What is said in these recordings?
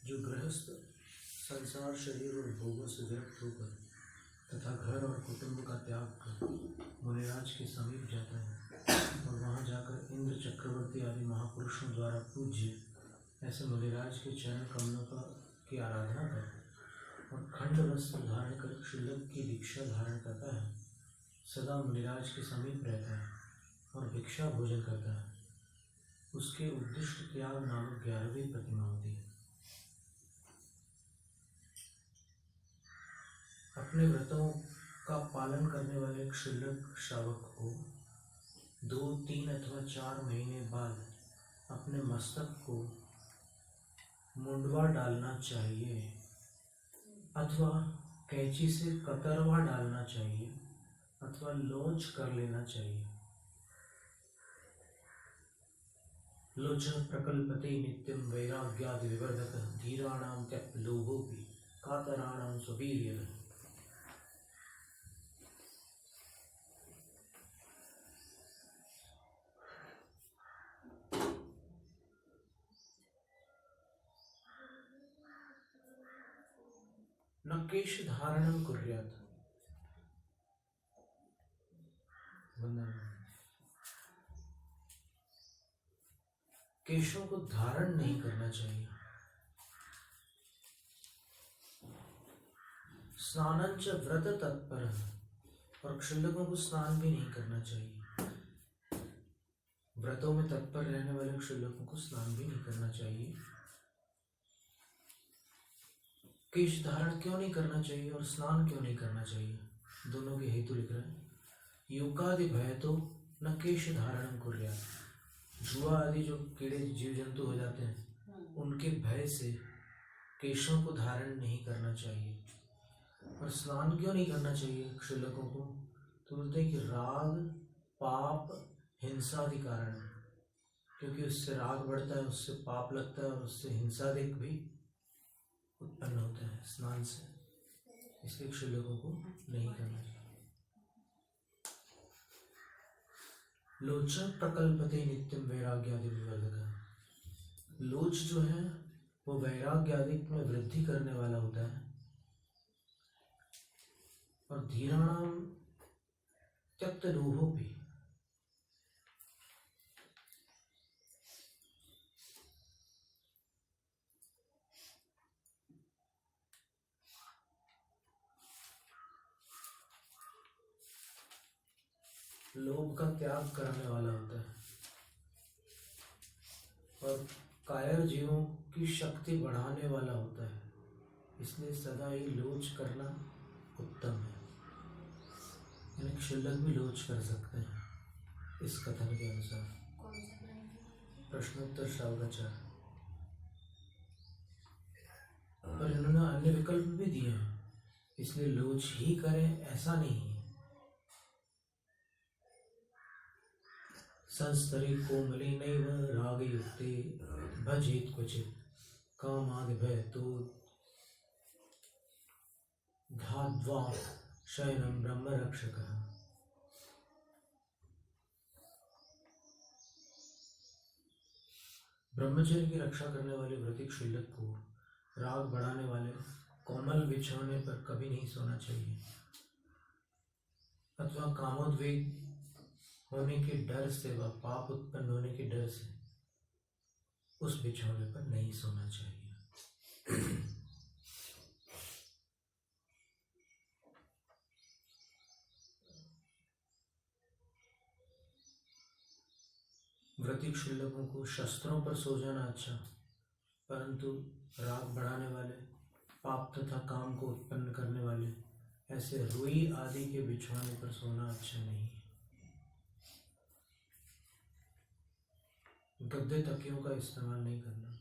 जो गृहस्थ संसार शरीर और भोगों से विरक्त होकर तथा घर और कुटुंब का त्याग कर मुनिराज के समीप जाता है और वहां जाकर इंद्र चक्रवर्ती आदि महापुरुषों द्वारा पूज्य ऐसे मुनिराज के चरण कमलों की आराधना कर और खंड वस्त्र धारण कर क्षुल्लक की दीक्षा धारण करता है, सदा मुनिराज के समीप रहता है और भिक्षा भोजन करता है, उसके उद्दिष्ट त्याग नामक 11वीं प्रतिमा होती है। अपने व्रतों का पालन करने वाले क्षुल्लक श्रावक को 2, 3 अथवा 4 महीने बाद अपने मस्तक को मुंडवा डालना चाहिए अथवा कैंची से कतरवा डालना चाहिए अथवा लोच कर लेना चाहिए। लोच प्रकल्पते नित्यं वैराग्यादि विवर्धकः धीराणां त्यक्त लोभोऽपि कातराणां स्ववीर्यः। न केश धारणं कुर्यात्। केशों को धारण नहीं करना चाहिए। स्नानंच व्रत तत्पर, और क्षुल्लकों को स्नान भी नहीं करना चाहिए। व्रतों में तत्पर रहने वाले क्षुल्लकों को स्नान भी नहीं करना चाहिए। केश धारण क्यों नहीं करना चाहिए और स्नान क्यों नहीं करना चाहिए, दोनों के हेतु लिख रहे हैं। युकादि भय तो न केश धारण कुर्यात्। जुआ आदि जो कीड़े जीव जंतु हो जाते हैं उनके भय से केशों को धारण नहीं करना चाहिए। और स्नान क्यों नहीं करना चाहिए क्षुल्लकों को, तो बोलते हैं कि राग पाप हिंसादि कारण है, क्योंकि उससे राग बढ़ता है, उससे पाप लगता है और उससे हिंसादिक भी उत्पन्न होता है स्नान से, इसलिए क्षुल्लकों को नहीं करना चाहिए। लोच प्रकल्पते नित्यम वैराग्यादि विवर्धकः। लोच जो है वो वैराग्यादि में वृद्धि करने वाला होता है। और धीराणाम त्यक्त लोभोऽपि, लोभ का त्याग करने वाला होता है और कायर जीवों की शक्ति बढ़ाने वाला होता है, इसलिए सदा ही लोच करना उत्तम है। यानी क्षुल्लक भी लोच कर सकते हैं इस कथन के अनुसार। प्रश्नोत्तर श्रावकाचार्य। पर इन्होंने अन्य विकल्प भी दिए हैं, इसलिए लोच ही करें ऐसा नहीं है। संस्तरी कोमलिनैव रागयुक्ते भजेत् क्वचित् कामादि भयतो धाद्वा शयनं ब्रह्मरक्षकः। ब्रह्मचर्य की रक्षा करने वाले व्रती क्षुल्लक को राग बढ़ाने वाले कोमल बिछौने पर कभी नहीं सोना चाहिए अथवा कामोद्वेग होने के डर से व पाप उत्पन्न होने के डर से उस बिछौने पर नहीं सोना चाहिए। व्रती क्षुल्लकों को शस्त्रों पर सो जाना अच्छा, परंतु राग बढ़ाने वाले पाप तथा काम को उत्पन्न करने वाले ऐसे रुई आदि के बिछौने पर सोना अच्छा नहीं है। गद्दे तकियों का इस्तेमाल नहीं करना।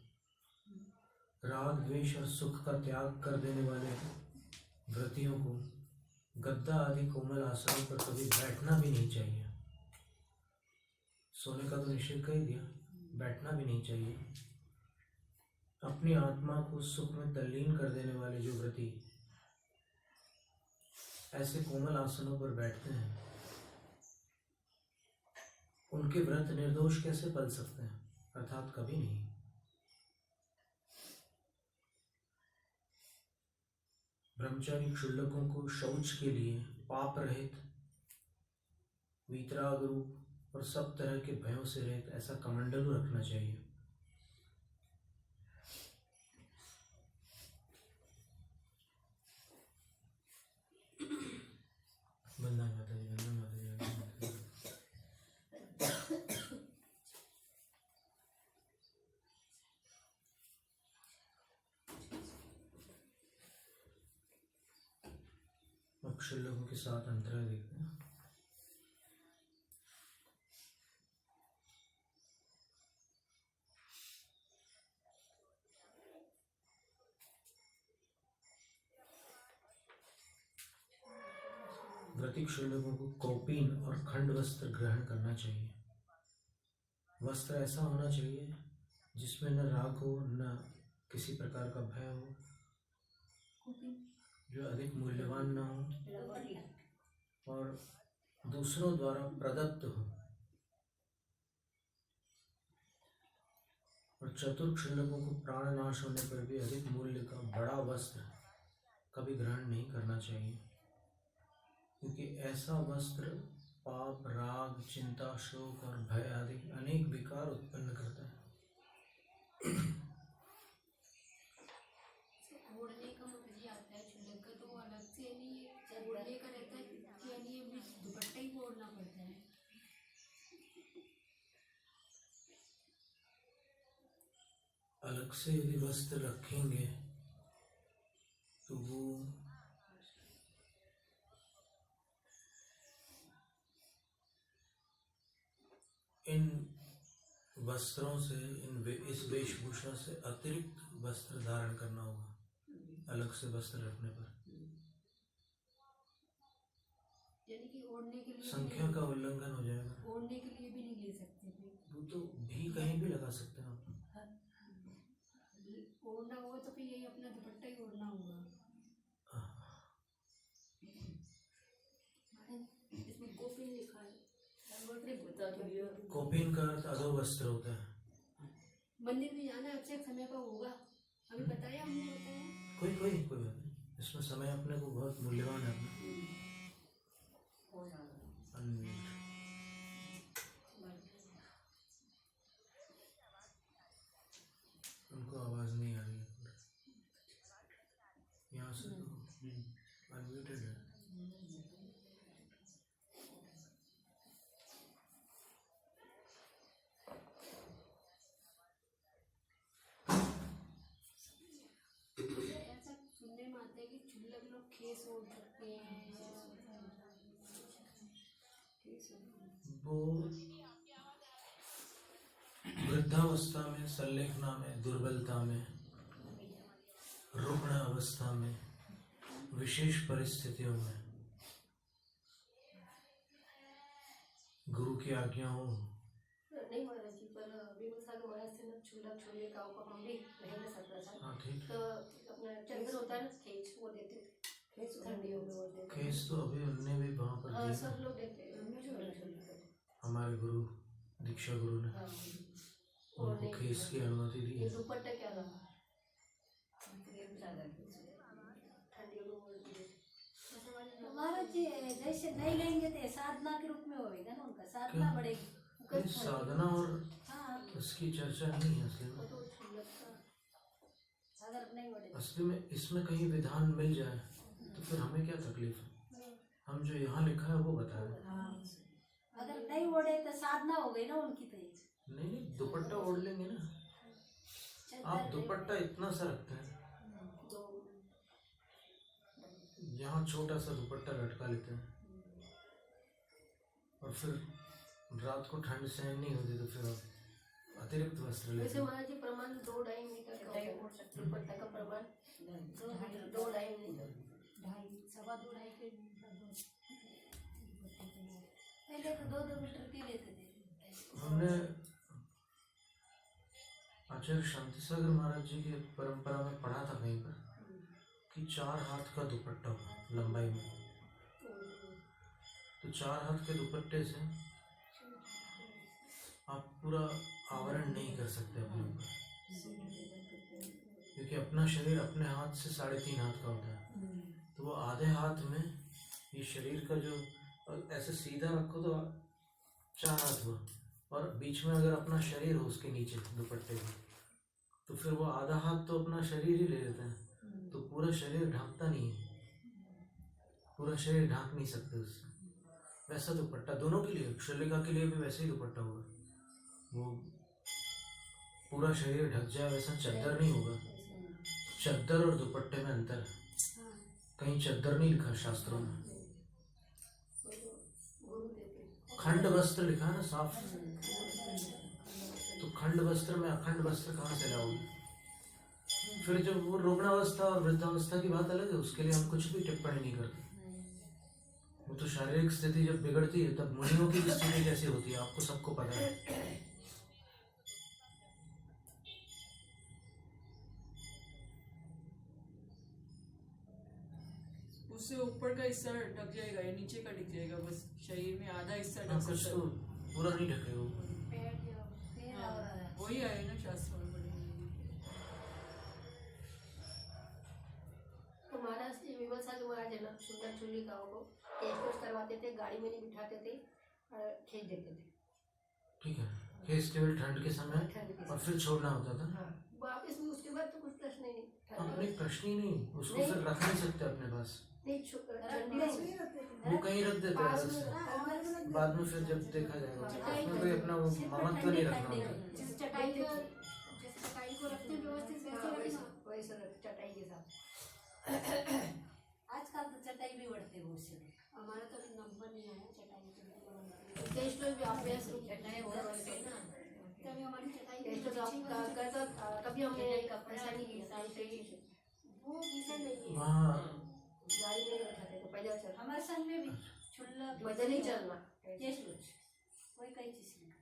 राग द्वेष और सुख का त्याग कर देने वाले व्रतियों को गद्दा आदि कोमल आसनों पर कभी बैठना भी नहीं चाहिए। सोने का तो निषेध कर ही दिया, बैठना भी नहीं चाहिए। अपनी आत्मा को सुख में तल्लीन कर देने वाले जो व्रती ऐसे कोमल आसनों पर बैठते हैं उनके व्रत निर्दोष कैसे पल सकते हैं, अर्थात कभी नहीं। ब्रह्मचारी क्षुल्लकों को शौच के लिए पाप रहित, वीतराग रूप और सब तरह के भयों से रहित ऐसा कमंडलू रखना चाहिए। वंदना माता जी, वंदना माता जी, वंदना माता जी। अक्षर लोगों के साथ अंतरा देखते हैं। व्रती क्षुल्लकों को कौपीन और खंड वस्त्र ग्रहण करना चाहिए। वस्त्र ऐसा होना चाहिए जिसमें न राग हो न किसी प्रकार का भय हो, जो अधिक मूल्यवान न हो और दूसरों द्वारा प्रदत्त हो। और चतुर क्षुल्लकों को प्राण नाश होने पर भी अधिक मूल्य का बड़ा वस्त्र कभी ग्रहण नहीं करना चाहिए, क्योंकि ऐसा वस्त्र पाप, राग, चिंता, शोक और भय आदि अनेक विकार उत्पन्न करता है। ओढ़ने का मुझे ये आता है क्षुल्लक का, तो वो अलग से नहीं है, ओढ़ने का रहता है कि यानी ये दुपट्टा ही ओढ़ना पड़ता है। अलग से यदि वस्त्र रखेंगे तो वो इन वस्त्रों से, इस वेशभूषा से अतिरिक्त वस्त्र धारण करना होगा अलग से वस्त्र रखने पर। यानी कि ओढ़ने के लिए संख्या का उल्लंघन हो जाएगा। ओढ़ने के लिए भी नहीं ले सकते थे। वो तो भी कहीं भी लगा सकते हैं आप। ओढ़ना होगा तो फिर यही अपना दुपट्टा ही ओढ़ना होगा। इसमें कौपीन लिखा है, कौपीन का अर्थ अधो वस्त्र होता है। मंदिर में जाना अक्षय समय का होगा, अभी बताया हमने, बताया कोई बात नहीं, इसमें समय अपने को बहुत मूल्यवान है अपना। उनको आवाज नहीं आ रही है, यहाँ से तो अनम्यूटेड है। ऐसा सुनने में आता है कि क्षुल्लक लोग खेस ओढ़ सकते हैं। वो वृद्धावस्था में, संलेखना में, दुर्बलता में, रुग्ण अवस्था में, विशेष परिस्थितियों में गुरु की आज्ञा हो। नहीं महाराज जी, पर विमल महाराज से ना क्षुल्लक छोड़ने का हम भी नहीं ले सकता था। हाँ ठीक। तो अपना चंदन होता है ना, खेस, वो देते थे ठंडियों में, वो देते थे। खेस तो अभी उनने भी वहाँ पर दिया, सब लोग देते हैं। हमारे गुरु, दीक्षा गुरु ने उनको खेस की अनुमति दी है। दुपट्टा क्या रहा महाराज जी, जैसे नहीं लेंगे तो साधना के रूप में होगा ना, उनका साधना बढ़ेगी। साधना और उसकी चर्चा नहीं है असली में। नहीं बढ़ेगा असली में इसमें कहीं विधान मिल जाए तो फिर हमें क्या तकलीफ है। हम जो यहाँ लिखा है वो बताएं। अगर नहीं ओढ़े तो साधना हो गई ना उनकी। तो नहीं, दुपट्टा ओढ़ लेंगे ना। आप दुपट्टा इतना सा रखते हैं, यहाँ छोटा सा दुपट्टा लटका लेते हैं और फिर रात को ठंड सहन नहीं होती तो फिर आप अतिरिक्त वस्त्र लेते वैसे हैं। महाराज जी प्रमाण 2-2.5 मीटर का होता है दुपट्टा का प्रमाण, 2-2.5 मीटर, 2.5 के पहले तो 2-2 मीटर के लेते थे। हमने आचार्य शांति सागर महाराज जी की परंपरा में पढ़ा था कहीं पर कि 4 हाथ का दुपट्टा हो लंबाई में। तो 4 हाथ के दुपट्टे से आप पूरा आवरण नहीं कर सकते अपने ऊपर, क्योंकि अपना शरीर अपने हाथ से 3.5 हाथ का होता है, तो वो आधे हाथ में ये शरीर का जो, और ऐसे सीधा रखो तो 4 हाथ हुआ, और बीच में अगर अपना शरीर हो उसके नीचे दुपट्टे में, तो फिर वो आधा हाथ तो अपना शरीर ही ले लेते हैं, तो पूरा शरीर ढांकता नहीं है, पूरा शरीर ढांक नहीं सकते उससे। वैसा दुपट्टा दोनों के लिए, शल्लिका के लिए भी वैसे ही दुपट्टा होगा, वो पूरा शरीर ढक जाए, वैसा चद्दर नहीं होगा। चद्दर और दुपट्टे में अंतर है, कहीं चद्दर नहीं लिखा शास्त्रों में, खंड वस्त्र लिखा है ना साफ, तो खंड वस्त्र में अखंड वस्त्र कहाँ से लाओगे? फिर जब वो रुग्णावस्था और वृद्धावस्था की बात अलग है, उसके लिए हम कुछ भी टिप्पणी नहीं करते। वो तो शारीरिक स्थिति जब बिगड़ती है तब मुनियों की स्थिति कैसी होती है आपको सबको पता है। उससे ऊपर का हिस्सा ढक जाएगा या नीचे का ढक जाएगा, बस शरीर में आधा हिस्सा ढक कुछ सकता तो है। पूरा नहीं ढके वो। वही आए ना शास्त्र में पढ़ेंगे। तो महाराज जी विमल जो महाराज है ना, सुंदर चुल्ली गाँव को टेस्ट करवाते थे, गाड़ी में नहीं बिठाते थे और खींच देते थे। ठीक है, केस केवल ठंड के समय ठंड के और फिर छोड़ना होता था। हाँ, वापस भी उसके बाद तो कुछ प्रश्न ही नहीं। अपने प्रश्न ही नहीं, उसको फिर रख नहीं सकते अपने पास, नहीं ठंडी नहीं, वो कहीं रख देते हैं पास बस। में बाद में फिर जब देखा जाएगा उसमें कोई अपना वो ममत्व नहीं रखना होता। जिस चटाई को रखते हैं व्यवस्थित वैसे रखना। वैसे चटाई के साथ। आजकल तो चटाई भी बढ़ते बहुत से। हमारा तो अभी नंबर नहीं आया चटाई के, देश में भी अभ्यास चटाई हो रही है ना, तभी हमारी चटाई टेस्ट तो आप करता कभी हमने ऐसा नहीं किया, वो विषय नहीं है। वहाँ गाड़ी में नहीं बैठाते थे पहले। चल हमारे संग में भी छुल्ला बदल ही चलना टेस्ट लुच कोई कई चीज नहीं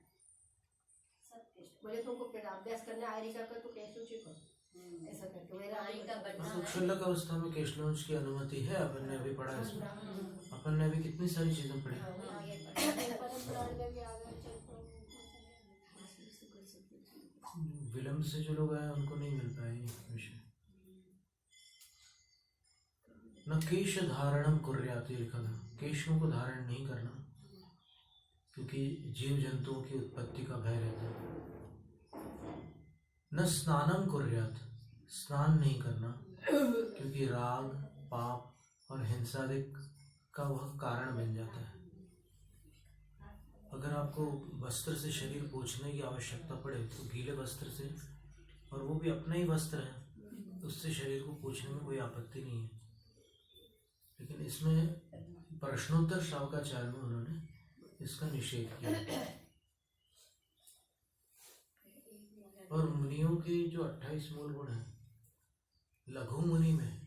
सब टेस्ट बोले तुमको फिर अभ्यास करना आयरिका का तो टेस्ट उची को ऐसा करके मेरा आई का बनना तो क्षुल्लक अवस्था में केश लॉन्च की अनुमति है, अपन ने अभी पढ़ा है इसमें, अपन ने अभी कितनी सारी चीजें पढ़ी। विलम्ब से जो लोग आए उनको नहीं मिल पाए ये विषय। न केश धारणम कुर्याति लिखा था, केशों को धारण नहीं करना, क्योंकि जीव जंतुओं की उत्पत्ति का भय रहता है। न स्नानम कुर्यात, स्नान नहीं करना, क्योंकि राग पाप और हिंसादिक का वह कारण बन जाता है। अगर आपको वस्त्र से शरीर पोंछने की आवश्यकता पड़े तो गीले वस्त्र से, और वो भी अपना ही वस्त्र है, उससे शरीर को पोंछने में कोई आपत्ति नहीं है। लेकिन इसमें प्रश्नोत्तर श्रावकाचार्य में उन्होंने इसका निषेध किया। और मुनियों के जो 28 मूल गुण हैं, लघु मुनि में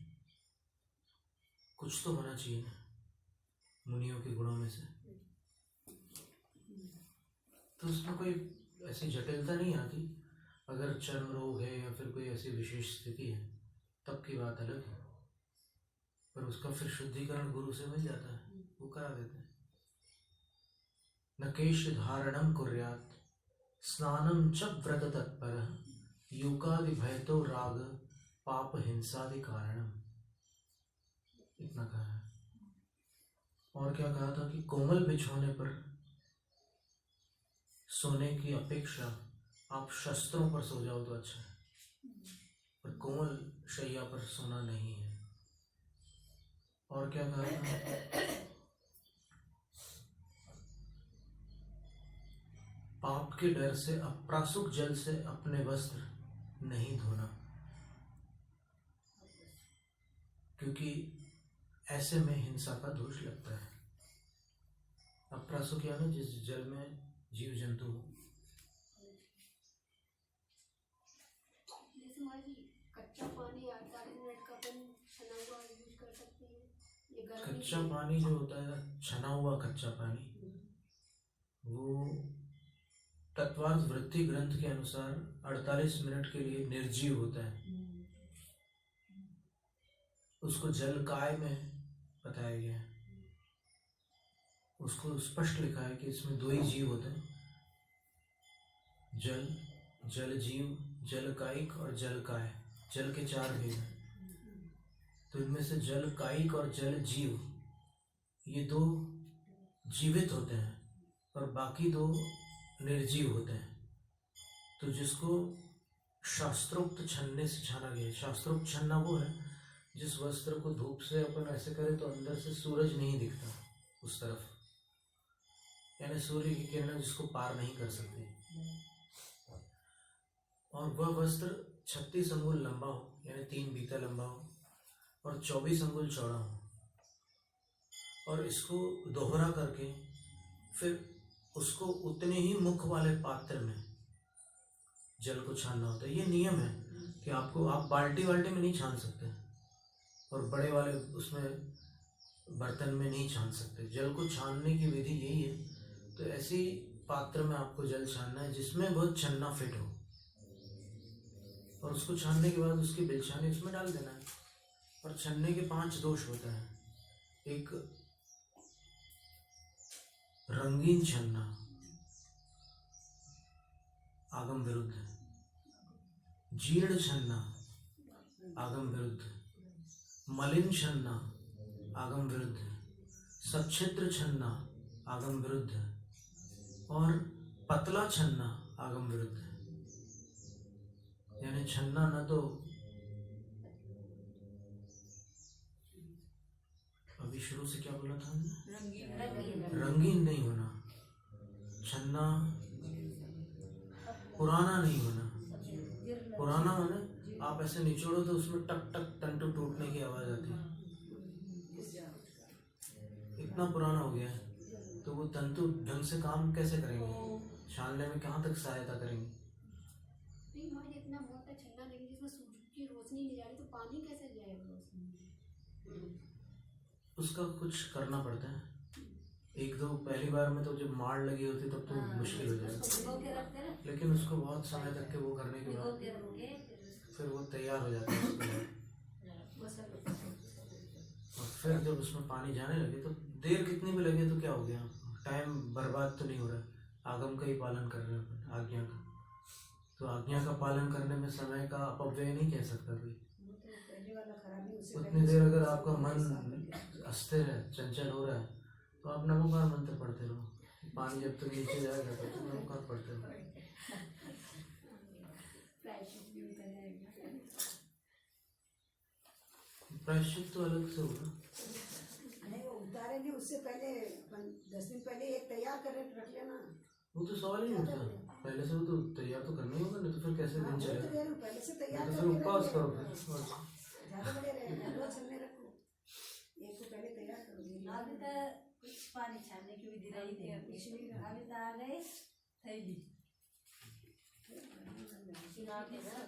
कुछ तो होना चाहिए ना मुनियों के गुणों में से, तो उसमें कोई ऐसी जटिलता नहीं आती। अगर चर्म रोग है या फिर कोई ऐसी विशेष स्थिति है तब की बात अलग है, पर उसका फिर शुद्धिकरण गुरु से मिल जाता है, वो करा देते हैं। न केश धारणम कुर्यात स्नानम च व्रत तत्पर युगादि भयतो राग पाप हिंसादि कारणम, इतना कहा है। और क्या कहा था कि कोमल बिछोने पर सोने की अपेक्षा आप शस्त्रों पर सो जाओ तो अच्छा है, पर कोमल शैया पर सोना नहीं है। और क्या कहा था, पाप के डर से अप्रासुक जल से अपने वस्त्र नहीं धोना, क्योंकि ऐसे में हिंसा का दोष लगता है। अप्रासुक यानी जिस जल में जीव जंतु हो। जैसे मान लीजिए कच्चा पानी 48 मिनट का अपन छना हुआ यूज कर सकते हैं। ये गर्मी कच्चा पानी जो होता है, छना हुआ कच्चा पानी, वो तत्वार्थ वृत्ति ग्रंथ के अनुसार 48 मिनट के लिए निर्जीव होता है। उसको जल काय में बताया गया है। उसको स्पष्ट लिखा है कि इसमें 2 ही जीव होते हैं, जल, जल जीव, जल कायिक और जल काय। जल के 4 भेद हैं। तो इनमें से जल कायिक और जल जीव, ये 2 जीवित होते हैं और बाकी 2 निर्जीव होते हैं। तो जिसको शास्त्रोक्त छन्ने से छाना गया है। शास्त्रोक्त छन्ना वो है जिस वस्त्र को धूप से अपन ऐसे करें तो अंदर से सूरज नहीं दिखता उस तरफ, यानी सूर्य की किरणें जिसको पार नहीं कर सकती, और वह वस्त्र 36 अंगुल लंबा हो, यानी 3 बीता लंबा हो, और 24 अंगुल चौड़ा हो, और इसको दोहरा करके फिर उसको उतने ही मुख वाले पात्र में जल को छानना होता है। ये नियम है कि आप बाल्टी में नहीं छान सकते और बड़े वाले उसमें बर्तन में नहीं छान सकते। जल को छानने की विधि यही है। तो ऐसी पात्र में आपको जल छानना है जिसमें वह छन्ना फिट हो, और उसको छानने के बाद उसकी बिलछानी उसमें डाल देना है। और छन्ने के 5 दोष होते हैं। एक रंगीन छन्ना आगम विरुद्ध है, जीर्ण छन्ना आगम विरुद्ध है, मलिन छन्ना आगम विरुद्ध है, सच्छिद्र छन्ना आगम विरुद्ध है, और पतला छन्ना आगम विरुद्ध है। यानी छन्ना न तो अभी शुरू से क्या बोला था हमने? रंगीन नहीं होना, छन्ना पुराना नहीं होना। पुराना माने आप ऐसे निचोड़ो तो उसमें टक टक तंतु टूटने की आवाज आती है। इतना पुराना हो गया है तो वो तंतु ढंग से काम कैसे करेंगे, छानने में कहाँ तक सहायता करेंगे? नहीं हमारे इतना मोटा छन्ना नहीं जिसमें सूरज की रोशनी नहीं जा रही, तो पानी कैसे जाएगा उसमें? उसका कुछ करना पड़ता है। 1-2 पहली बार में तो जब मार लगी होती तब तो मुश्किल हो जाएगा, लेकिन उसको बहुत समय तक के वो करने के बाद फिर वो तैयार हो जाता है उसके बाद। और फिर जब उसमें पानी जाने लगे तो देर कितनी भी लगे तो क्या हो गया, टाइम बर्बाद तो नहीं हो रहा। आगम का ही पालन कर रहे हैं, आज्ञा का। तो आज्ञा का पालन करने में समय का अपव्यय नहीं कह सकता कोई। उतनी देर अगर आपका मन अस्थिर है, चंचल हो रहा है, तो आप नमोकार मंत्र पढ़ते रहो। पानी जब तक नीचे जाएगा तब तक नमोकार पढ़ते रहो। प्रायश्चित तो अलग से होगा। नहीं वो उतारेंगे उससे पहले 10 दिन पहले एक तैयार कर रख लेना। वो तो सवाल ही नहीं उठता, पहले से वो तो तैयार तो करना ही होगा, नहीं तो फिर कैसे दिन चलेगा? पहले से तैयार तो फिर उपवास करो फिर। ज्यादा बड़े रहे रोज छन्ने रखो, एक को पहले तैयार करो। अभी तो कुछ पानी छानने की विधि रही थी, अभी तो आ गए थैली।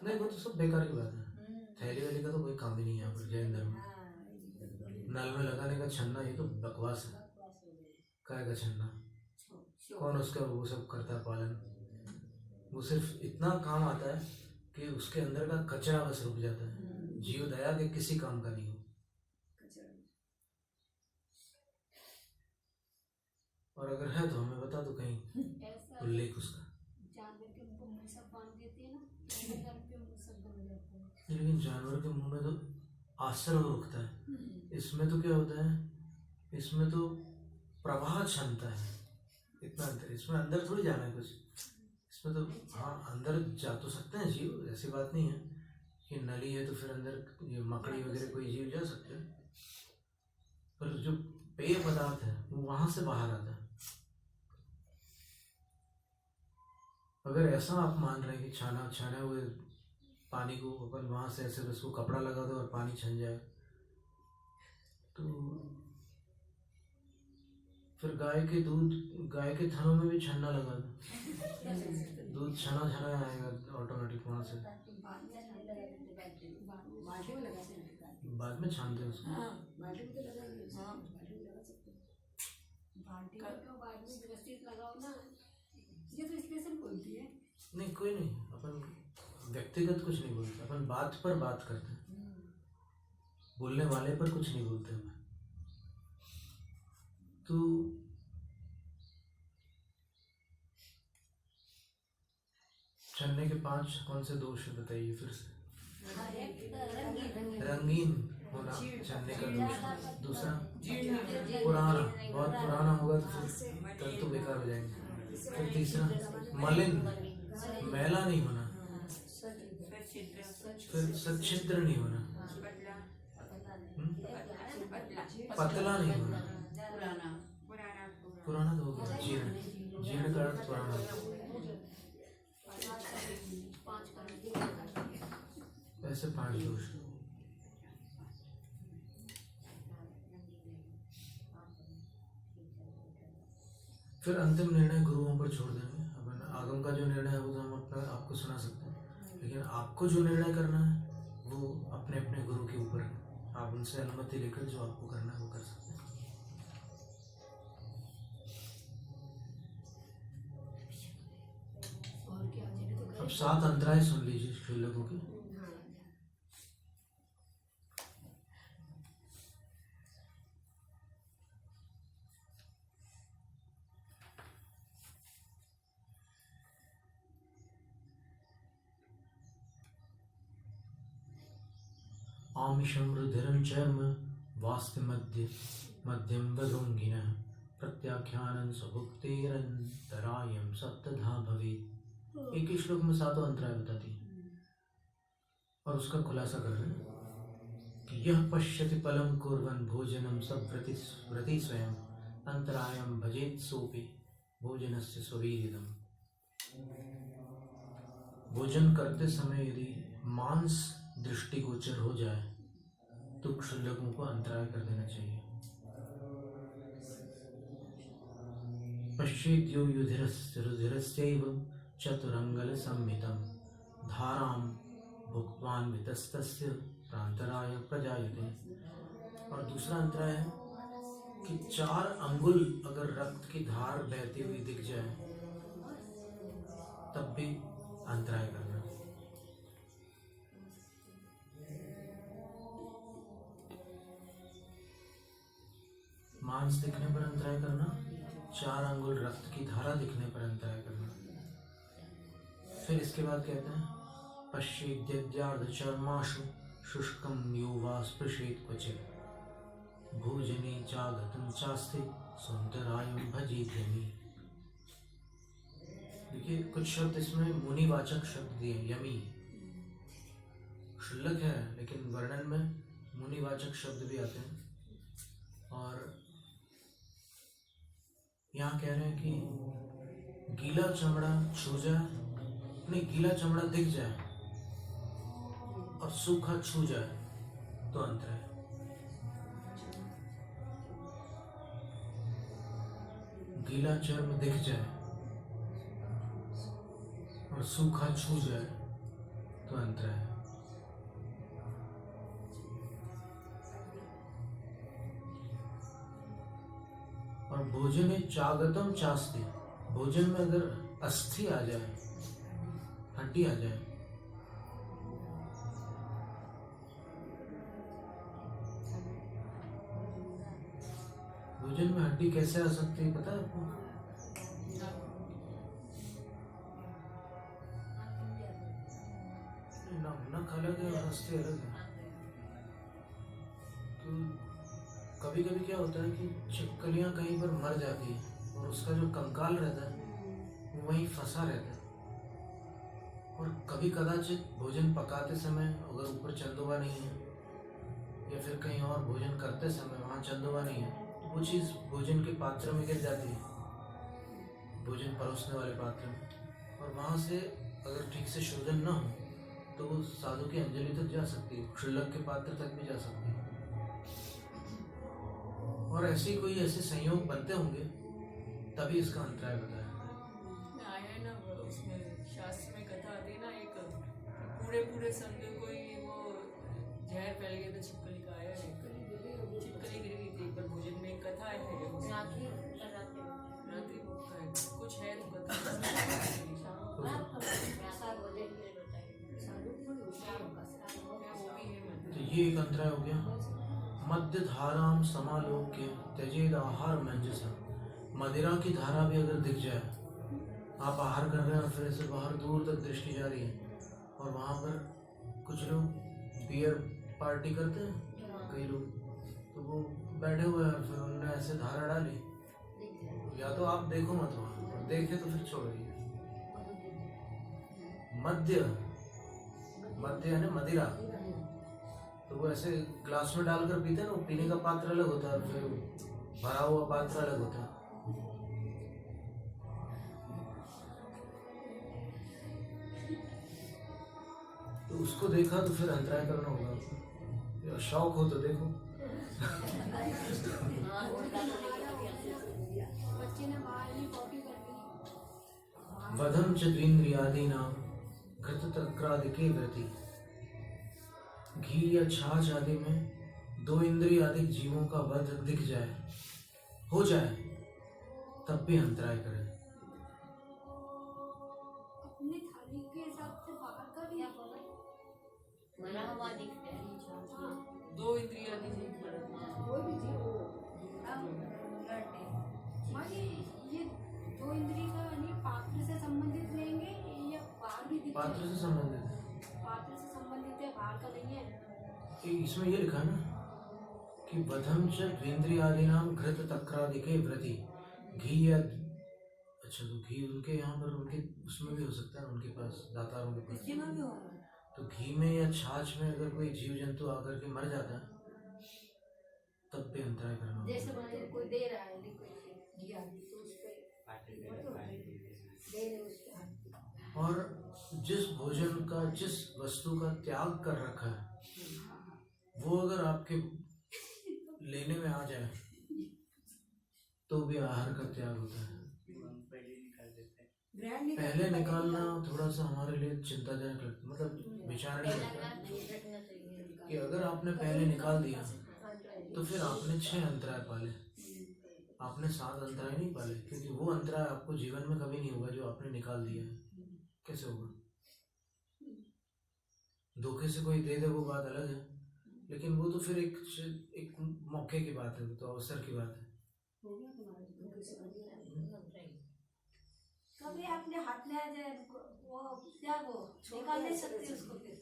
नहीं वो तो सब बेकार की बात है। थैली वैली का तो कोई काम ही नहीं है यहाँ पर जैन धर्म में। नल में लगाने का छन्ना ये तो बकवास है। काय का छन्ना, कौन उसका वो सब करता है पालन? वो सिर्फ इतना काम आता है कि उसके अंदर का कचरा बस रुक जाता है। जीव दया के किसी काम का नहीं हो। और अगर है तो हमें बता दो कहीं ऐसा उल्लेख उसका। जानवर के मुंह को मुंह सब बांध देते हैं ना, जानवर के मुंह सब बंद जाता है। लेकिन जानवर के मुंह में तो आश्रय रुकता है, इसमें तो क्या होता है, इसमें तो प्रवाह क्षमता है। इतना अंतर, इसमें अंदर थोड़ी जाना है कुछ। इसमें तो हाँ अंदर जा तो सकते हैं जीव, ऐसी बात नहीं है कि नली है तो फिर अंदर ये मकड़ी वगैरह कोई जीव जा सकते हैं, पर जो पेय पदार्थ है वो वहां से बाहर आता है। अगर ऐसा आप मान रहे हैं कि छाने हुए पानी को अपन वहां से ऐसे बस वो कपड़ा लगा दो और पानी छन जाए, तो फिर गाय के थनों में भी छन्ना लगा दो, दूध छना आएगा ऑटोमेटिक वहां से। बाद में छानते हैं उसको। बाल्टी में तो बाद में व्यवस्थित लगाओ ना, ये तो स्पेशल बोलती है। नहीं कोई नहीं, अपन व्यक्तिगत कुछ नहीं बोलते, अपन बात पर बात करते हैं, बोलने वाले पर कुछ नहीं बोलते हैं। तो छन्ने के 5 कौन से दोष है बताइए फिर से। रंगीन होना चलने का दोष। दूसरा पुराना, बहुत पुराना होगा तो फिर तंतु बेकार हो जाएंगे। फिर तीसरा मलिन, मैला नहीं होना। फिर सच्छिद्र नहीं होना, पतला नहीं होना। पुराना तो हो गया, जीर्ण। जीर्ण का अर्थ पुराना होता है। ऐसे 5 दोष। फिर अंतिम निर्णय गुरुओं पर छोड़ देंगे। अपन आगम का जो निर्णय है वो तो हम अपना आपको सुना सकते हैं, लेकिन आपको जो निर्णय करना है वो अपने अपने गुरु के ऊपर है। आप उनसे अनुमति लेकर जो आपको करना है वो कर सकते हैं। और क्या जिन्हें तो अब करें। 7 अंतराय सुन लीजिए शुल्लकों के। आमिषं रुधिरं चर्म वास्ति मध्यम वधुंगिनः प्रत्याख्यानं स्वभुक्तेरन्तरायं सप्तधा भवेत्। एक ही श्लोक में 7 अंतराय बताती है और उसका खुलासा कर रहे हैं कि यह पश्यति पलम कुर्वन् भोजनं सव्रति स्वयं अंतरायं भजेत् सोपि भोजनस्य स्ववीर्यम्। भोजन करते समय यदि मांस दृष्टिगोचर हो जाए तो क्षुल्लकों को अंतराय कर देना चाहिए। पश्येद्यो रुधिरस्यैव चतुरंगल संमितं धारां भुक्त्वान् वितस्तस्य प्रान्तराय प्रजायते। और दूसरा अंतराय है कि 4 अंगुल अगर रक्त की धार बहती हुई दिख जाए तब भी अंतराय करना। मांस दिखने पर अंतराय करना, 4 अंगुल रक्त की धारा दिखने पर अंतराय करना। फिर इसके बाद कहते हैं पश्येद्यद्यार्ध चर्माशु शुष्कं यो वा स्पृशेत् क्वचित् भोजने चागतं चास्ति सौन्दरायं भजेद्यमी। देखिए कुछ शब्द इसमें मुनिवाचक शब्द दिए, यमी। क्षुल्लक है लेकिन वर्णन में मुनिवाचक शब्द भी आते हैं। और यहाँ कह रहे हैं कि गीला चमड़ा छू जाए, नहीं गीला चमड़ा दिख जाए और सूखा छू जाए तो अंतर है। गीला चर्म दिख जाए और सूखा छू जाए तो अंतर है। और भोजने चागतम चास्ति, भोजन में अगर अस्थि आ जाए, हड्डी आ जाए, भोजन में हड्डी कैसे आ सकती है पता है आपको? नख अलग है और अस्थि अलग है। तो कभी कभी क्या होता है कि छिपकलियां कहीं पर मर जाती है और उसका जो कंकाल रहता है वो वहीं फंसा रहता है। और कभी कदाचित भोजन पकाते समय अगर ऊपर चंदोबा नहीं है या फिर कहीं और भोजन करते समय वहाँ चंदोबा नहीं है तो वो चीज़ भोजन के पात्र में गिर जाती है, भोजन परोसने वाले पात्र में, और वहाँ से अगर ठीक से शोधन ना हो तो वो साधु की अंजलि तक जा सकती है, क्षुल्लक के पात्र तक भी जा सकती है। और ऐसे संयोग बनते होंगे तभी इसका अंतराय बताया आया है ना उसमें शास्त्र में कथा आती है ना, एक पूरे संघ को ही वो जहर फैल गया था छिपकली का। आया है, छिपकली गिर गई थी एक बार भोजन में, एक कथा है रात्रि कुछ है तो तो ये एक अंतराय हो गया। मध्य धाराम समालोक्य त्यजेद आहार मंजसा, मदिरा की धारा भी अगर दिख जाए, आप आहार कर रहे हैं और फिर से बाहर दूर तक दृष्टि जा रही है और वहाँ पर कुछ लोग बियर पार्टी करते हैं, कई लोग तो वो बैठे हुए हैं, फिर उन्होंने ऐसे धारा डाली, या तो आप देखो मत वहाँ, और देखे तो फिर छोड़िए। मद्य है ना, मदिरा, तो वो ऐसे ग्लास में डालकर पीते हैं ना, वो पीने का पात्र अलग होता है, फिर भरा हुआ पात्र अलग होता है। तो उसको देखा तो फिर अंतराय करना होगा, शौक हो तो देखो। बच्चे ने बाहर में कॉपी कर ली। वधम च द्विन्द्रियादीनां घृततक्रादिके व्रति। घी या छाछ आदि में 2 इंद्रिय आदि जीवों का वध दिख जाए, हो जाए, तब भी अंतराय करें। अपने थाली के हिसाब से बाहर का भी मरा हुआ दिखता है। 2 इंद्रियां नहीं कोई भी जीव हो, माने ये 2 इंद्रिय का यानी पात्र से संबंधित लेंगे या बाहर भी दिखता पात्र है? से संबंधित है। पात्र से संबंधित है, बाहर का नहीं है। इसमें ये लिखा ना कि वधम च द्विन्द्रियादीनां घृततक्रादिके व्रति। घी या अच्छा, तो घी उनके यहाँ पर, उनके उसमें भी हो सकता है, उनके पास दातारों के पास। तो घी में या छाछ में अगर कोई जीव जंतु आकर के मर जाता है तब भी अंतराय करना होगा। जैसे मान लीजिए कोई दे रहा है लिक्विड घी आदि, तो उस पे दे रहे उसके हाथ। और जिस भोजन का, जिस वस्तु का त्याग कर रखा है, वो अगर आपके लेने में आ जाए तो भी आहार का त्याग होता है। ग्रहण नहीं पहले करते, निकालना थोड़ा सा हमारे लिए चिंताजनक लगता, मतलब विचारणीय लगता है कि अगर आपने पहले निकाल दिया तो फिर आपने 6 अंतराय पाले, आपने 7 अंतराय नहीं पाले, क्योंकि वो अंतराय आपको जीवन में कभी नहीं होगा जो आपने निकाल दिया है। कैसे होगा? धोखे से कोई दे दे वो बात अलग है, लेकिन वो तो फिर एक मौके की बात है, वो तो अवसर की बात है। हो गया तुम्हारा धोखे से बन गया। कभी आपने हाथ में आ जाए वो त्यागो, निकाल नहीं सकते उसको फिर।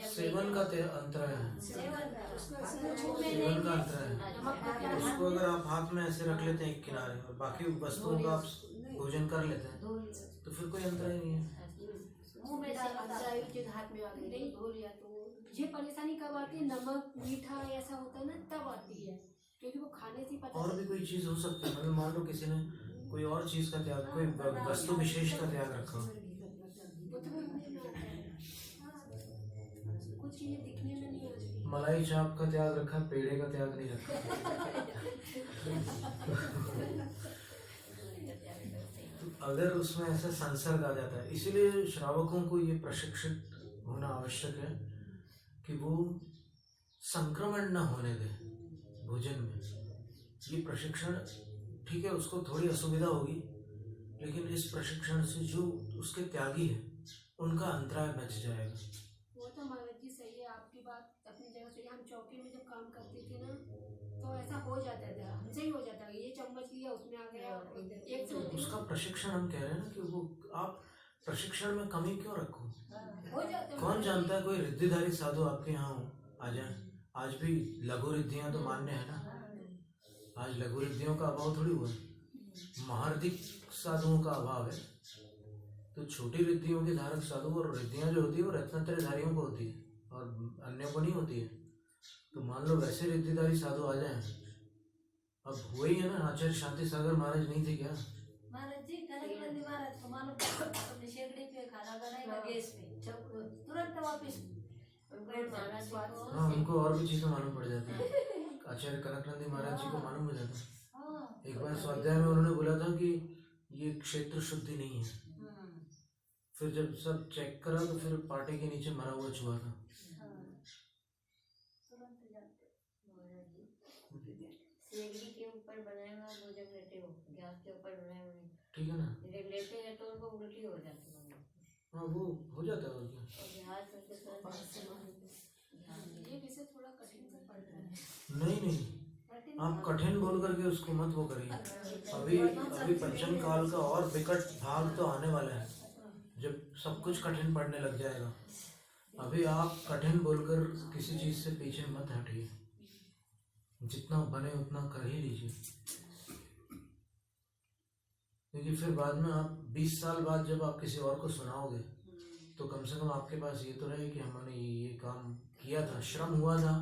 सेवन का अंतराय है, सेवन का सेवन का अंतराय है। उसको अगर आप हाथ में ऐसे रख लेते हैं एक किनारे और बाकी वस्तुओं का आप भोजन कर लेते हैं तो फिर कोई अंतराय नहीं है। मुंह में डाल अंतराय चीज हाथ में आ गई, नहीं धो लिया तो ये परेशानी कब आती है? नमक मीठा ऐसा होता है ना, तब आती है, क्योंकि वो खाने से पता और भी कोई चीज हो सकती है, मतलब मान लो किसी ने कोई और चीज का त्याग, कोई वस्तु विशेष का त्याग रखा हो। वो तो दिखने में आता है। कुछ चीजें दिखने में नहीं आती। मलाई चाप का त्याग रखा, पेड़े का त्याग नहीं रखा। तो अगर उसमें ऐसा संसर्ग आ जाता है, इसीलिए श्रावकों को ये प्रशिक्षित होना आवश्यक है कि वो संक्रमण न होने दें भोजन में। ये प्रशिक्षण ठीक है, उसको थोड़ी असुविधा होगी, लेकिन इस प्रशिक्षण से जो उसके त्यागी है उनका अंतराय बच जाएगा। वो तो महाराज जी सही है, आपकी बात अपनी जगह सही है। हम चौकी में जब काम करते थे ना तो ऐसा हो जाता था, हमसे ही हो जाता है, ये चम्मच लिया उसमें आ गया, एक से होती उसका प्रशिक्षण हम कह रहे हैं ना कि वो आप प्रशिक्षण में कमी क्यों रखो? हो जाता है। कौन जानता है कोई रिद्धिधारी साधु आपके यहाँ आ जाए। आज भी लघु रिद्धियां तो मान्य है ना, आज लघु रिद्धियों का अभाव थोड़ी हुआ है, महारथिक साधुओं का अभाव है। तो छोटी रिद्धियों के धारक साधु और रिद्धियां जो होती है वो रत्नत्रयधारियों को होती है और अन्य को नहीं होती है। तो मान लो वैसे रिद्धिधारी साधु आ जाए, अब हुए ही है ना, आचार्य शांति सागर महाराज नहीं थे क्या? महाराज जी कनकनंदी महाराज को मालूम अपने शेगड़ी पे खाना बनाएगा गैस पे, तुरंत वापिस महाराज को हाँ, उनको और भी चीजें मालूम पड़ जाती है। आचार्य कनकनंदी महाराज जी को मालूम हो जाता है। एक बार स्वाध्याय में उन्होंने बोला था कि ये क्षेत्र शुद्धि नहीं है, फिर जब सब चेक करा तो फिर पाटे के नीचे मरा हुआ चूहा था। सेगड़ी के ऊपर बनाएगा वो जब लेटे हो, गैस के ऊपर बनाए हुए ठीक है ना? जब लेटे हैं तो उनको उल्टी हो जाती है। हाँ, वो हो जाता है और क्या। और ध्यान करके ये विषय थोड़ा कठिन से पड़ रहा है। नहीं, आप कठिन बोल करके उसको मत वो करिए। अभी पंचम काल का और विकट भाग तो आने वाला है, जब सब कुछ कठिन पड़ने लग जाएगा। अभी आप कठिन बोलकर किसी चीज से पीछे मत हटिए, जितना बने उतना कर ही लीजिए, क्योंकि फिर बाद में आप 20 साल बाद जब आप किसी और को सुनाओगे तो कम से कम आपके पास ये तो रहे कि हमने ये काम किया था, श्रम हुआ था,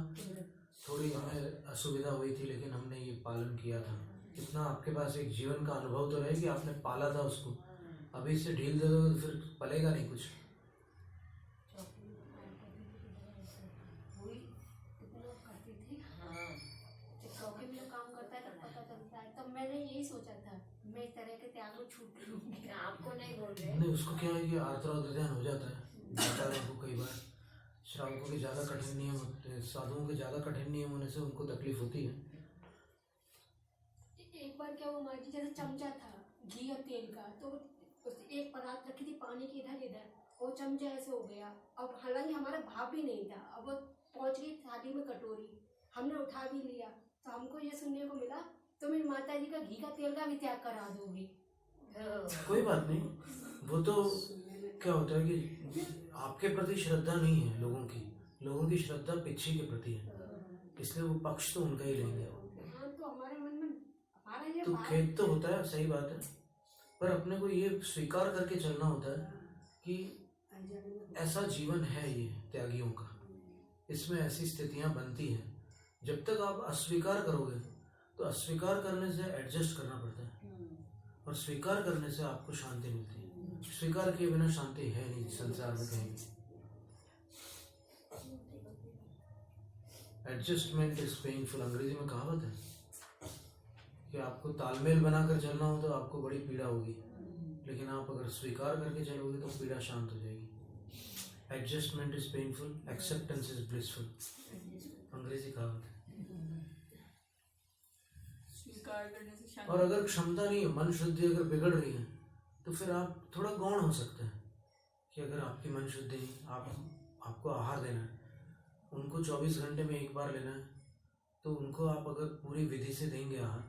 थोड़ी हमें असुविधा हुई थी लेकिन हमने ये पालन किया था। इतना आपके पास एक जीवन का अनुभव तो रहे कि आपने पाला था उसको। अभी से ढील दे दोगे तो फिर पलेगा नहीं कुछ। वही कितना करती थी। हाँ जब चौकी में जो काम करता है तब पता चलता है। तब मैंने यही सोचा था मैं इस तरह के त्याग में छूट लूंगी। आपको नहीं बोल रहे। नहीं, उसको क्या है कि आर्द्रोदय हो जाता है बेचारों को। कई बार श्रावकों के ज़्यादा कठिन नियम होते हैं, साधुओं के ज़्यादा कठिन नियम होने से उनको तकलीफ होती है। एक बार क्या हुआ माँ जी, जैसे चमचा था घी और तेल का, तो एक परात रखी थी पानी की इधर इधर, वो चमचा ऐसे हो गया। अब हालांकि हमारा भाव भी नहीं था, अब वो पहुंच गई थाली में कटोरी, हमने उठा भी लिया तो हमको ये सुनने को मिला तो मेरी माता जी का घी का तेल का भी त्याग करा दोगी। कोई बात नहीं, वो तो क्या होता है कि आपके प्रति श्रद्धा नहीं है लोगों की श्रद्धा पिच्छी के प्रति है, इसलिए वो पक्ष तो उनका ही लेंगे। हाँ, तो हमारे मन में हमारा ये तो भाव खेद तो होता है, सही बात है, पर अपने को ये स्वीकार करके चलना होता है कि ऐसा जीवन है ये त्यागियों का, इसमें ऐसी स्थितियां बनती हैं। जब तक आप अस्वीकार करोगे तो अस्वीकार करने से एडजस्ट करना पड़ता है, और स्वीकार करने से आपको शांति मिलती है। स्वीकार किए बिना शांति है नहीं संसार में कहीं भी। एडजस्टमेंट इज पेनफुल, अंग्रेजी में कहावत है कि आपको तालमेल बनाकर चलना हो तो आपको बड़ी पीड़ा होगी, लेकिन आप अगर स्वीकार करके चलोगे तो पीड़ा शांत हो जाएगी। Adjustment is painful, acceptance is blissful, अंग्रेजी कहावत है। स्वीकार करने से शांति। और अगर क्षमता नहीं है, मन शुद्धि अगर बिगड़ रही है तो फिर आप थोड़ा गौण हो सकते हैं कि अगर आपकी मन शुद्धि नहीं, आपको आहार देना है, उनको 24 घंटे में एक बार लेना है, तो उनको आप अगर पूरी विधि से देंगे आहार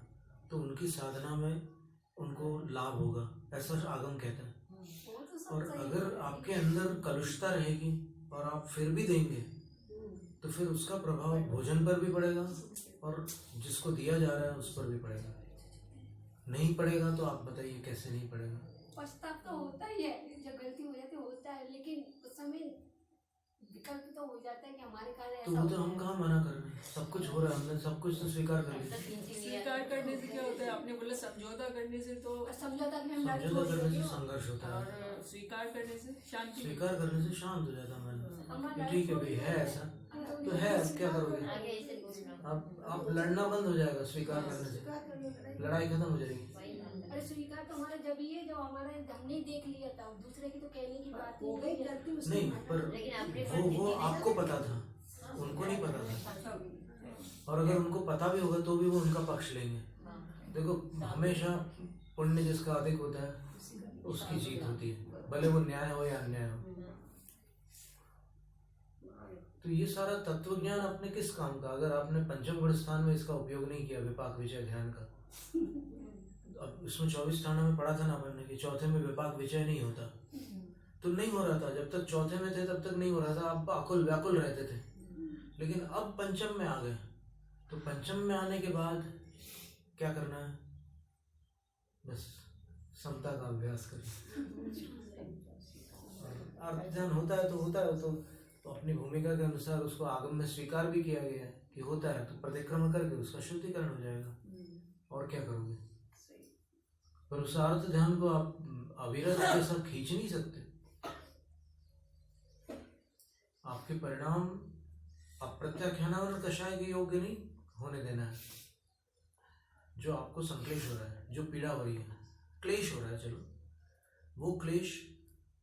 तो उनकी साधना में उनको लाभ होगा, ऐसा आगम कहता है। वो तो सब और सही अगर है। आपके अंदर कलुषता रहेगी और आप फिर भी देंगे तो फिर उसका प्रभाव भोजन पर भी पड़ेगा और जिसको दिया जा रहा है उस पर भी पड़ेगा। नहीं पड़ेगा तो आप बताइए कैसे नहीं पड़ेगा। पछतावा तो होता ही है, जब गलती हो जाती होता है, लेकिन उस समय विकल्प तो हो जाता है कि हमारे कारण तो ऐसा वो तो हो हम गया। कहाँ मना कर रहे हैं, सब कुछ हो रहा है, हमने सब कुछ तो स्वीकार कर लिया। स्वीकार करने से क्या होता है, आपने बोला समझौता करने से, तो और समझौता कि हम लड़ समझौता थोड़ी करने से रहे हो। संघर्ष होता और है, स्वीकार करने से शांति। स्वीकार करने से शांत हो जाता है मन। हमारा कि ठीक है भाई, है ऐसा तो है, अब क्या करोगे। आगे ऐसे बोलना। अब आप लड़ना बंद हो जाएगा स्वीकार करने से, स्वीकार कर लो, लड़ाई लड़ाई खत्म हो जाएगी। अरे स्वीकार तो हमारा जब ये जब हमारे हमने देख लिया था, दूसरे की तो कहने की बात हो ही गई नहीं है। गलती उसकी नहीं, माना। पर लेकिन अपने वो आपको पता था, उनको नहीं पता था, और अगर उनको पता भी होगा तो भी वो उनका पक्ष लेंगे। देखो, हमेशा पुण्य जिसका अधिक होता है उसकी जीत होती है, भले वो न्याय हो या अन्याय हो। तो ये सारा तत्व ज्ञान अपने किस काम का, अगर आपने पंचम गुण स्थान में इसका उपयोग नहीं किया, विपाक विजय ध्यान का। अब इसमें 24 स्थानों में पढ़ा था ना अपन ने कि चौथे में विपाक विजय नहीं होता, तो नहीं हो रहा था। जब तक चौथे में थे तब तक नहीं हो रहा था, आप आकुल व्याकुल रहते थे। लेकिन अब पंचम में आ गए, तो पंचम में आने के बाद क्या करना है, बस समता का अभ्यास करें। अर्थ ध्यान होता है तो होता है, तो अपनी भूमिका के अनुसार उसको आगम में स्वीकार भी किया गया है कि होता है, तो प्रतिक्रमण करके उसका शुद्धिकरण हो जाएगा। और क्या करोगे, पर उस अर्थ ध्यान को आप अविरत के साथ खींच नहीं सकते। आपके परिणाम अप्रत्याख्यान कषाय के योग्य नहीं होने देना है। जो आपको संक्लेश हो रहा है, जो पीड़ा हो रही है, क्लेश हो रहा है, चलो वो क्लेश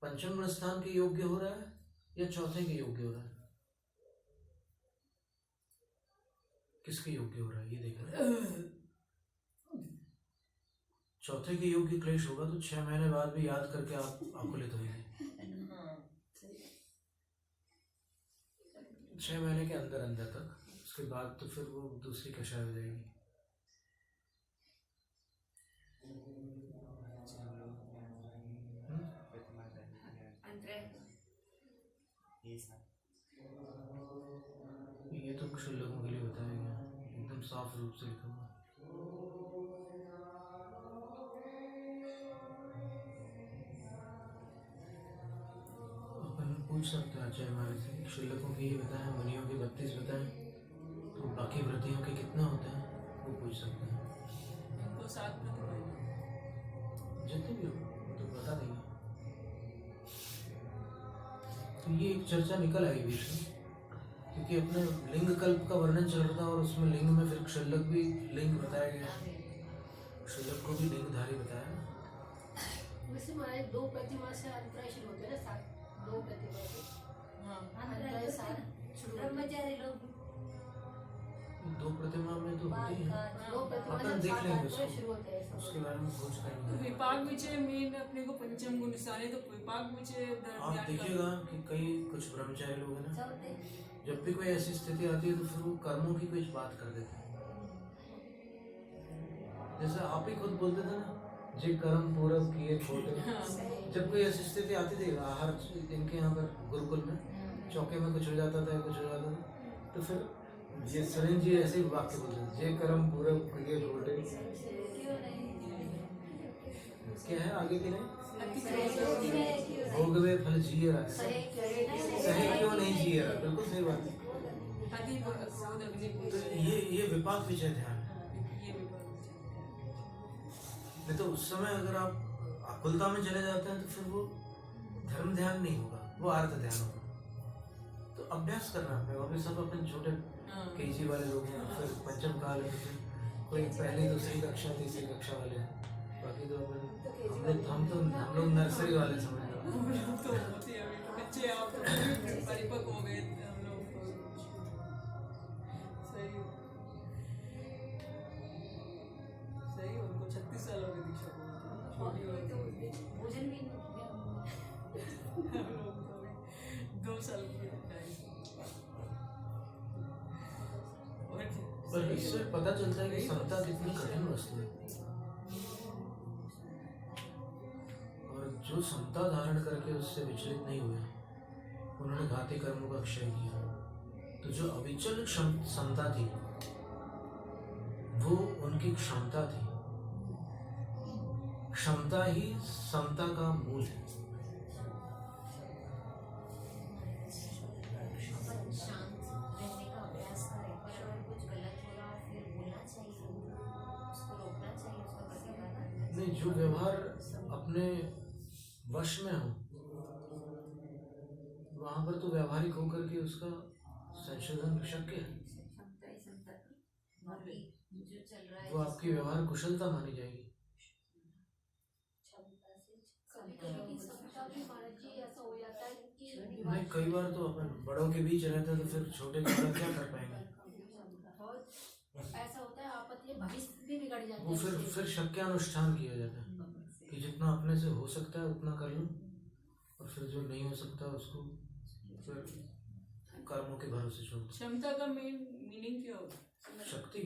पंचम गुण स्थान के योग्य हो रहा है या चौथे के योग्य हो रहा है, किसके योग्य हो रहा है ये देखना। चौथे के योग्य क्लेश होगा तो 6 महीने बाद भी याद करके आप आकुलित होंगे। 6 महीने के अंदर अंदर तक, उसके बाद तो फिर वो दूसरी कषाय हो जाएगी। ये तो कुछ लोगों के लिए बताया गया है, एकदम साफ रूप से लिखा हुआ। अपन पूछ सकते हैं आचार्य महाराज से, क्षुल्लकों की ये बताएं, मुनियों के 32 बताएं, तो बाकी व्रतियों के कितना होते हैं वो पूछ सकते हैं। इनको 7 प्रतिमा है। जितने भी हो वो तो बता देंगे। तो ये एक चर्चा निकल आई बीच में, क्योंकि अपने लिंग कल्प का वर्णन चल रहा था और उसमें लिंग में फिर क्षुल्लक भी लिंग बताया गया, क्षुल्लक को भी लिंगधारी बताया। वैसे हमारे 2 प्रतिमा से अंतराय शुरू होते हैं ना, 7 2 प्रतिमा से हाँ अंतराय 7 शुरू होते हैं। ब्रह्मचारी लोग 2 प्रतिमा में तो होती है, 2 प्रतिमा अपन से देख 7 लेंगे अंतराय उसको, शुरू होते हैं सब। उसके बारे में खोज तो करेंगे। विपाक विचय मेन अपने को पंचम गुण निशाने, तो विपाक विचय आप देखिएगा कि कई कुछ ब्रह्मचारी लोग हैं ना, चौथे जब भी कोई ऐसी स्थिति आती है तो फिर वो कर्मों की कुछ बात कर देते हैं। जैसे आप ही खुद बोलते थे ना, जे कर्म पूरब किए खोटे। जब कोई ऐसी स्थिति आती थी हर इनके यहाँ पर गुरुकुल में, चौके में कुछ हो जाता था, तो फिर ये सुरेंद्र जी ऐसे ही वाक्य बोलते थे, जे कर्म पूरब किए खोटे। क्यों नहीं क्या है आगे की नहीं, क्यों भोगवे फल जिए रहा, सही सही क्यों नहीं जिए रहा, बिल्कुल सही बात है। अति क्रोध अग्नि तो ये विपाक विषय ध्यान है। ये विपाक विचय। नहीं तो उस समय अगर आप आकुलता में चले जाते हैं तो फिर वो धर्म ध्यान नहीं होगा, वो अर्थ ध्यान होगा। तो अभ्यास करना है, और सब अपन छोटे केजी वाले लोग हैं, फिर पंचम काल है, फिर कोई पहली दूसरी कक्षा तीसरी कक्षा वाले हैं, बाकी तो अपन हम लोग नर्सरी वाले समझ लो। हम लोग तो होते हैं अभी बच्चे, आप तो परिपक्व हो गए थे, हम लोग तो सही सही उनको 36 साल हो गए दीक्षा को, छोटी हो गई। भोजन भी नहीं हम लोग तो अभी 2 साल की है, 2.5 पर इससे पता चलता है कि समता कितनी कठिन वस्तु है, और जो समता धारण करके उससे विचलित नहीं हुए, उन्होंने घाती कर्मों का क्षय किया। तो जो अविचल समता थी वो उनकी क्षमता थी। क्षमता ही समता का मूल है। अपन शांत रहने का अभ्यास करें, पर अगर कुछ गलत हो रहा हो फिर बोलना चाहिए, उसको रोकना चाहिए, उसका प्रतिकार करना चाहिए। नहीं, जो व्यवहार अपने वश में हो वहां पर तो व्यवहारिक होकर के उसका संशोधन शक्य है, क्षमता ही क्षमता बाकी जो चल रहा है वो आपकी व्यवहार कुशलता मानी जाएगी। क्षमता से कभी-कभी समता भी महाराज जी ऐसा हो जाता है कि नहीं, कई बार तो अपन बड़ों के बीच रहते हैं तो फिर छोटे के साथ क्या कर पाएंगे, बहुत ऐसा होता है, आपत्ति भविष्य भी बिगड़ जाता वो है फिर इससे। शक्यानुष्ठान किया जाता है कि जितना अपने से हो सकता है उतना कर लो, और फिर जो नहीं हो सकता उसको फिर कर्मों के भरोसे छोड़ दो। क्षमता का मेन मीनिंग क्या होगा? शक्ति,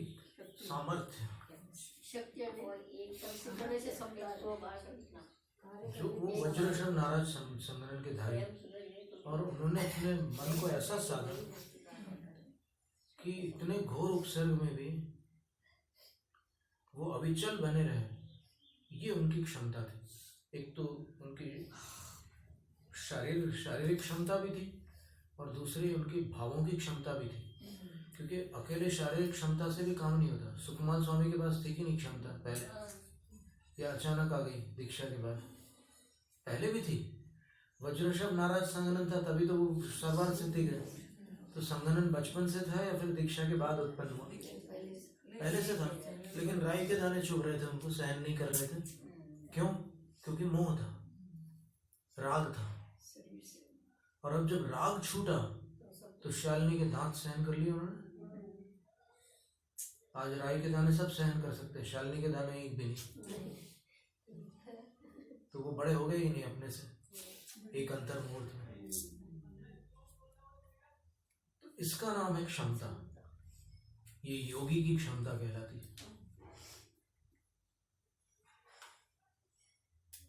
सामर्थ्य, शक्ति है और एकदम से होने से सब तो बाहर निकलना। जो वो वज्रशव नाराज संगरण के धारी, और उन्होंने अपने मन को ऐसा साधा कि इतने घोर उपसर्ग में भी वो अविचल बने रहे, ये उनकी क्षमता थी। एक तो उनकी शारीरिक क्षमता भी थी, और दूसरी उनकी भावों की क्षमता भी थी, क्योंकि अकेले शारीरिक क्षमता से भी काम नहीं होता। सुकुमार स्वामी के पास थी कि नहीं क्षमता पहले, या अचानक आ गई दीक्षा के बाद? पहले भी थी। वज्रशव नाराज संगनन था, तभी तो वो सर्वार्थ सिद्धि गए। तो संगनन बचपन से था या फिर दीक्षा के बाद उत्पन्न हुआ? पहले से था, लेकिन राई के दाने चुभ रहे थे, उनको सहन नहीं कर रहे थे। क्यों? क्योंकि मोह था, राग था। और अब जब राग छूटा तो शालिनी के दांत सहन कर लिए उन्होंने। आज राई के दाने सब सहन कर सकते हैं, शालिनी के दाने एक भी नहीं। तो वो बड़े हो गए ही नहीं अपने से, एक अंतर मुहूर्त में। तो इसका नाम है क्षमता। ये योगी की क्षमता कहलाती है।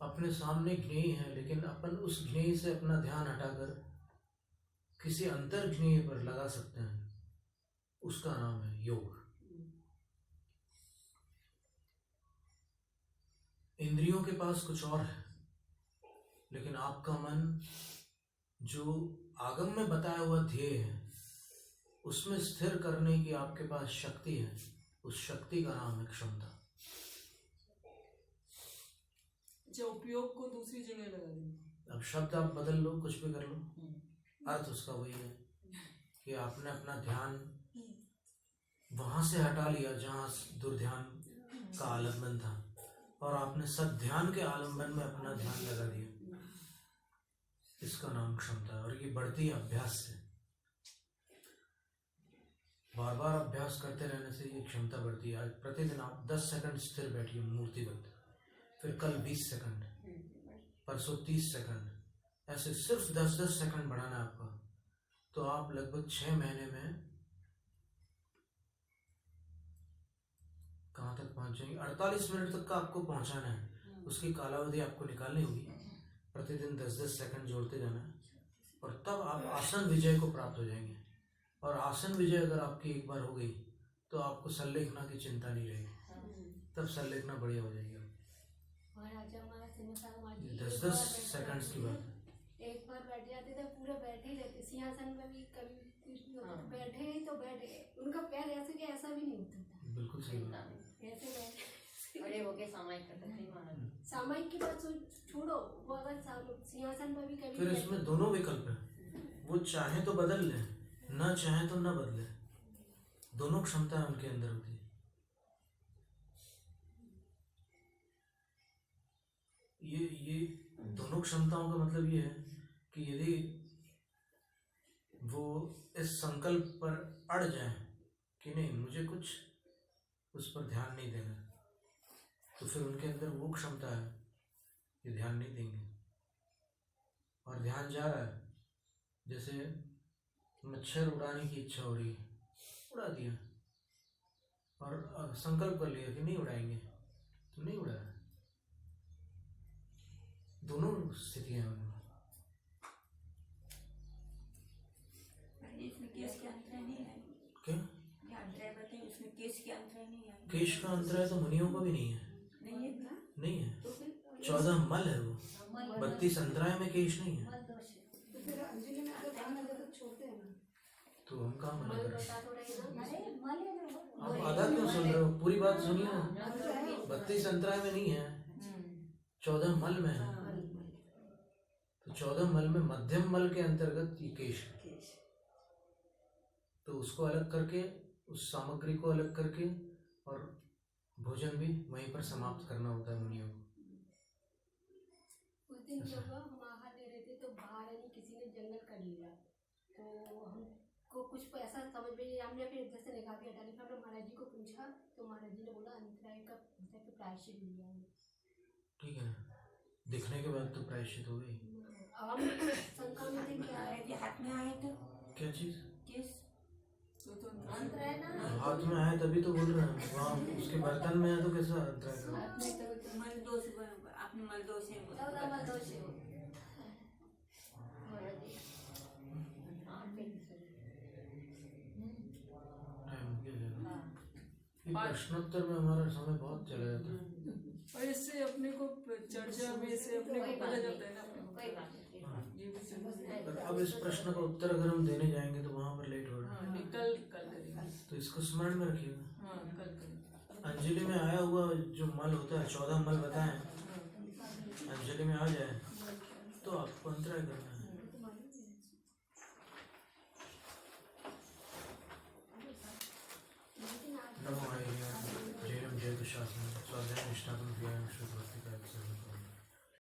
अपने सामने ज्ञेय है, लेकिन अपन उस ज्ञेय से अपना ध्यान हटाकर किसी अंतर ज्ञेय पर लगा सकते हैं, उसका नाम है योग। इंद्रियों के पास कुछ और है, लेकिन आपका मन जो आगम में बताया हुआ ध्येय है उसमें स्थिर करने की आपके पास शक्ति है। उस शक्ति का नाम है क्षमता। अच्छा, उपयोग को दूसरी जगह लगा देंगे। अब शब्द आप बदल लो, कुछ भी कर लो, अर्थ उसका वही है कि आपने अपना ध्यान वहां से हटा लिया जहां दुर्ध्यान का आलम्बन था, और आपने सद्ध्यान के आलम्बन में अपना ध्यान लगा दिया। इसका नाम क्षमता है, और ये बढ़ती है अभ्यास से। बार बार अभ्यास करते रहने से ये क्षमता बढ़ती है। आज प्रतिदिन आप 10 सेकंड स्थिर बैठिए मूर्तिवत, फिर कल 20 सेकंड, परसों 30 सेकंड, ऐसे सिर्फ 10-10 सेकंड बढ़ाना है आपका। तो आप लगभग 6 महीने में कहाँ तक पहुंच जाएंगे? 48 मिनट तक का आपको पहुंचाना है। उसकी कालावधि आपको निकालनी होगी। प्रतिदिन 10-10 सेकंड जोड़ते जाना है, और तब आप आसन विजय को प्राप्त हो जाएंगे। और आसन विजय अगर आपकी एक बार हो गई तो आपको संलेखना की चिंता नहीं रहेगी। तब संलेखना बढ़िया हो जाएगी। महाराज हमारा सिंहासन माजी 10-10 सेकंड्स की बात है। एक बार बैठ जाते थे, पूरे बैठे ही रहते। सिंहासन में भी कभी कुछ नहीं होता, बैठे ही तो बैठे। उनका पैर ऐसे के ऐसा भी नहीं होता था, बिल्कुल सही बात। ऐसे बैठे। बड़े हो के सामायिक करते थे महाराज। सामायिक की बात छोड़ो, वो अगर सिंहासन पर भी कभी फिर इसमें दोनों विकल्प है। वो चाहे तो बदल लें, ना चाहे तो ना बदले। दोनों क्षमता उनके अंदर होती है। ये दोनों क्षमताओं का मतलब ये है कि यदि वो इस संकल्प पर अड़ जाए कि नहीं, मुझे कुछ उस पर ध्यान नहीं देना, तो फिर उनके अंदर वो क्षमता है कि ध्यान नहीं देंगे। और ध्यान जा रहा है, जैसे मच्छर उड़ाने की इच्छा हो रही है, उड़ा दिया, और संकल्प कर लिया कि नहीं उड़ाएंगे, तो नहीं उड़ाया। दोनों स्थितियां हैं। इसमें केस के अंतराय नहीं है क्या? क्या अंतराय बताइए, उसमें केस के अंतराय नहीं है। केश का अंतराय तो मुनियों का भी नहीं है। नहीं है ना? नहीं है, 14 मल है वो, 32 अंतराय में केश नहीं है। तो फिर अंजलि में अगर ध्यान लगे तो छोड़ते हैं ना। तो हम कहाँ मना कर रहे हैं? बता तो रहे ना। अरे मान आप आधा क्यों सुन रहे हो? पूरी बात सुनिए। 32 अंतराय में नहीं है, 14 मल में है। तो 14 मल में मध्यम मल के अंतर्गत ये केश है। तो उसको अलग करके, उस सामग्री को अलग करके, और भोजन भी वहीं पर समाप्त करना होता है मुनियों को। उस दिन जब हम आहार ले रहे थे तो बाहर यानी किसी ने जंगल कर लिया, तो हमको कुछ ऐसा समझ में नहीं। हमने फिर जैसे निकाह भी हटा ली। हमने महाराज जी को पूछा तो महाराज जी ने बोला अंतराय का प्रायश्चित लिया है। ठीक है ना, दिखने के बाद तो प्रायश्चित हो गई। अब हम शंका में थे क्या है ये हाथ में आए तो क्या चीज? केस तो अंतराय ना हाथ में आए तभी तो बोल रहे हैं। वहाँ उसके बर्तन में है तो कैसा अंतराय का? हाथ में तो मल दोष आपने मल दोष है, 14 मल दोष है वो। टाइम हो गया। ये प्रश्नोत्तर में हमारा समय बहुत चला जाता है। और इससे अपने को चर्चा में से अपने को पता चलता है ना। कोई बात नहीं। ये भी जरूरी है। पर अब इस प्रश्न का उत्तर अगर हम देने जाएंगे तो वहां पर लेट हो रहा है। हाँ, कल करेंगे। तो इसको स्मरण में रखिएगा। हाँ, कल करेंगे। अंजलि में आया हुआ जो मल होता है, 14 मल बताए, अंजलि में आ जाए तो आपको अंतराय करना है। नमो आर्य जैनम जय शासन स्वाध्याय निष्ठापन क्रिया शुद्ध भक्ति का